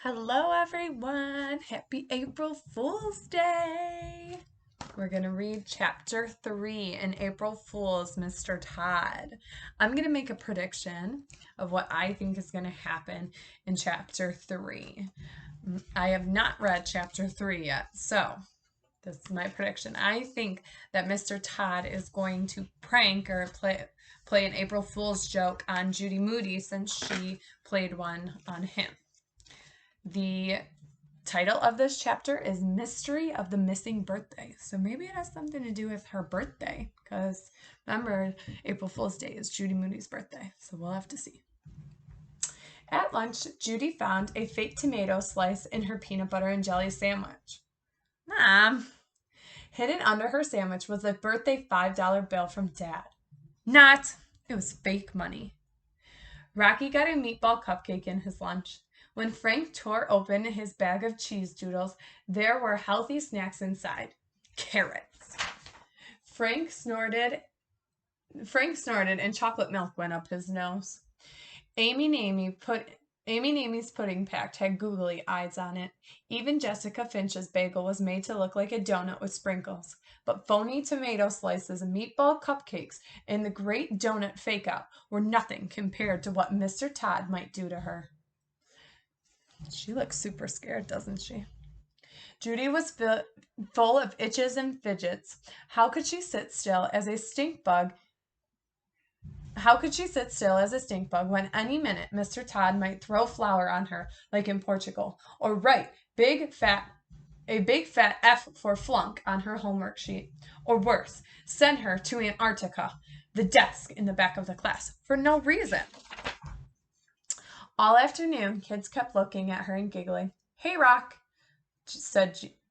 Hello, everyone. Happy April Fool's Day. We're going to read chapter 3 in April Fool's Mr. Todd. I'm going to make a prediction of what I think is going to happen in chapter 3. I have not read chapter 3 yet, so this is my prediction. I think that Mr. Todd is going to prank or play an April Fool's joke on Judy Moody since she played one on him. The title of this chapter is Mystery of the Missing Birthday. So maybe it has something to do with her birthday, because remember, April Fool's Day is Judy Moody's birthday. So we'll have to see. At lunch, Judy found a fake tomato slice in her peanut butter and jelly sandwich. Mom! Hidden under her sandwich was a birthday $5 bill from Dad. Not! It was fake money. Rocky got a meatball cupcake in his lunch. When Frank tore open his bag of cheese doodles, there were healthy snacks inside. Carrots. Frank snorted and chocolate milk went up his nose. Amy Namie's pudding pack had googly eyes on it. Even Jessica Finch's bagel was made to look like a donut with sprinkles. But phony tomato slices and meatball cupcakes and the great donut fake-out were nothing compared to what Mr. Todd might do to her. She looks super scared, doesn't she? Judy was full of itches and fidgets. How could she sit still as a stink bug when any minute Mr. Todd might throw flour on her like in Portugal, or write a big fat F for flunk on her homework sheet, or worse, send her to Antarctica, the desk in the back of the class, for no reason. All afternoon, kids kept looking at her and giggling. Hey, Rock,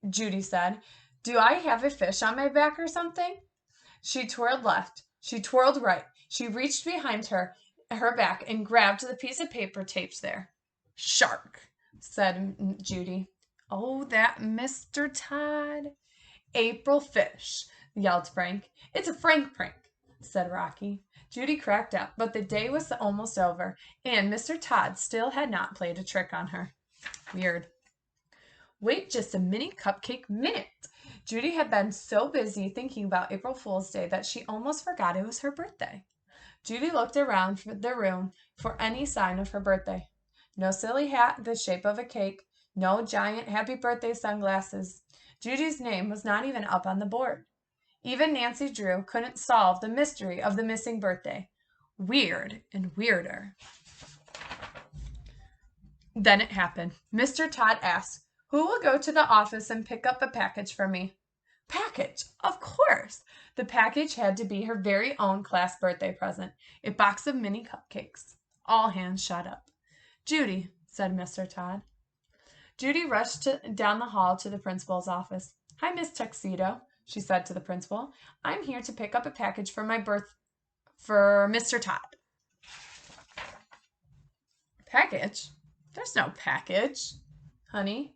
Judy said. Do I have a fish on my back or something? She twirled left. She twirled right. She reached behind her back and grabbed the piece of paper taped there. Shark, said Judy. Oh, that Mr. Todd. April fish, yelled Frank. It's a Frank prank, said Rocky. Judy cracked up, but the day was almost over, and Mr. Todd still had not played a trick on her. Weird. Wait just a mini cupcake minute. Judy had been so busy thinking about April Fool's Day that she almost forgot it was her birthday. Judy looked around the room for any sign of her birthday. No silly hat the shape of a cake, no giant happy birthday sunglasses. Judy's name was not even up on the board. Even Nancy Drew couldn't solve the mystery of the missing birthday. Weird and weirder. Then it happened. Mr. Todd asked, Who will go to the office and pick up a package for me? Package, of course. The package had to be her very own class birthday present, a box of mini cupcakes. All hands shut up. Judy, said Mr. Todd. Judy rushed down the hall to the principal's office. Hi, Miss Tuxedo, she said to the principal. I'm here to pick up a package for for Mr. Todd. Package? There's no package, honey.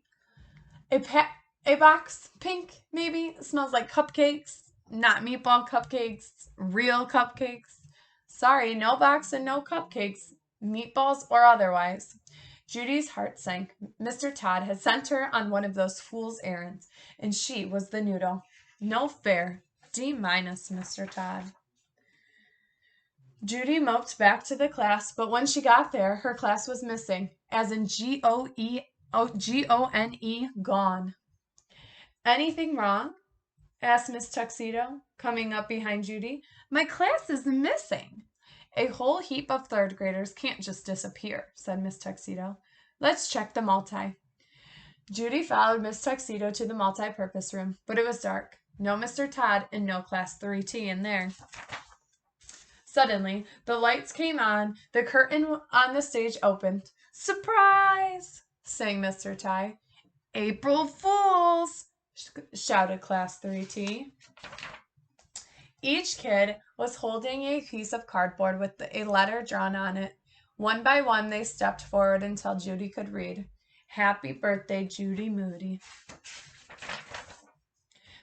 A box, pink, maybe. It smells like cupcakes, not meatball cupcakes, real cupcakes. Sorry, no box and no cupcakes, meatballs or otherwise. Judy's heart sank. Mr. Todd had sent her on one of those fool's errands, and she was the noodle. No fair. D-, Mr. Todd. Judy moped back to the class, but when she got there, her class was missing, as in G-O-N-E, gone. Anything wrong? Asked Miss Tuxedo, coming up behind Judy. My class is missing. A whole heap of third graders can't just disappear, said Miss Tuxedo. Let's check the multi. Judy followed Miss Tuxedo to the multi-purpose room, but it was dark. No Mr. Todd and no Class 3T in there. Suddenly, the lights came on, the curtain on the stage opened. Surprise! sang Mr. Todd. April Fools! Shouted Class 3T. Each kid was holding a piece of cardboard with a letter drawn on it. One by one, they stepped forward until Judy could read. Happy birthday, Judy Moody.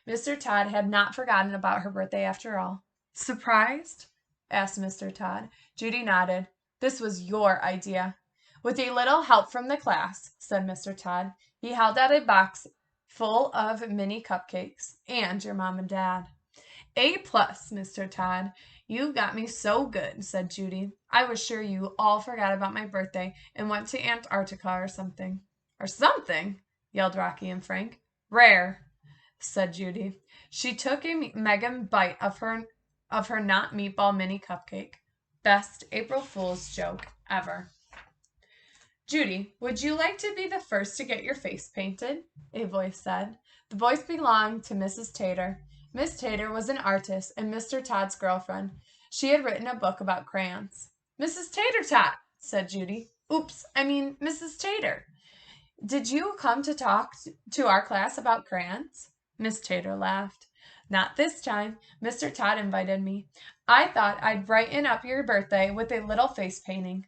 Mr. Todd had not forgotten about her birthday after all. Surprised? Asked Mr. Todd. Judy nodded. This was your idea. With a little help from the class, said Mr. Todd. He held out a box full of mini cupcakes and your mom and dad. A plus, Mr. Todd. You got me so good, said Judy. I was sure you all forgot about my birthday and went to Antarctica or something. Or something, yelled Rocky and Frank. Rare, said Judy. She took a mega bite of her not meatball mini cupcake. Best April Fool's joke ever. Judy, would you like to be the first to get your face painted? A voice said. The voice belonged to Mrs. Tater. Miss Tater was an artist and Mr. Todd's girlfriend. She had written a book about crayons. Mrs. Tater-tot, said Judy. Oops, I mean Mrs. Tater. Did you come to talk to our class about crayons? Miss Tater laughed. Not this time. Mr. Todd invited me. I thought I'd brighten up your birthday with a little face painting.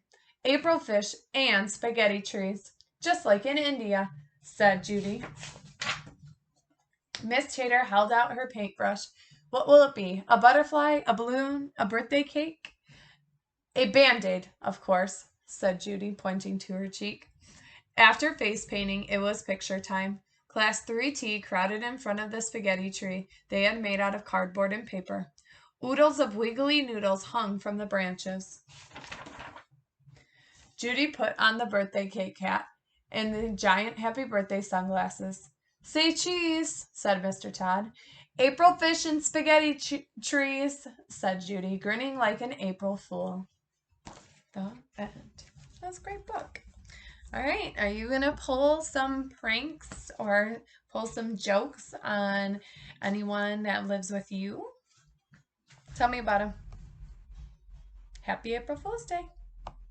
April fish and spaghetti trees, just like in India, said Judy. Miss Tater held out her paintbrush. What will it be? A butterfly? A balloon? A birthday cake? A Band-Aid, of course, said Judy, pointing to her cheek. After face painting, it was picture time. Class 3T crowded in front of the spaghetti tree they had made out of cardboard and paper. Oodles of wiggly noodles hung from the branches. Judy put on the birthday cake hat and the giant happy birthday sunglasses. Say cheese, said Mr. Todd. April fish and spaghetti trees, said Judy, grinning like an April fool. The end. That's a great book. All right, are you going to pull some pranks or pull some jokes on anyone that lives with you? Tell me about them. Happy April Fool's Day.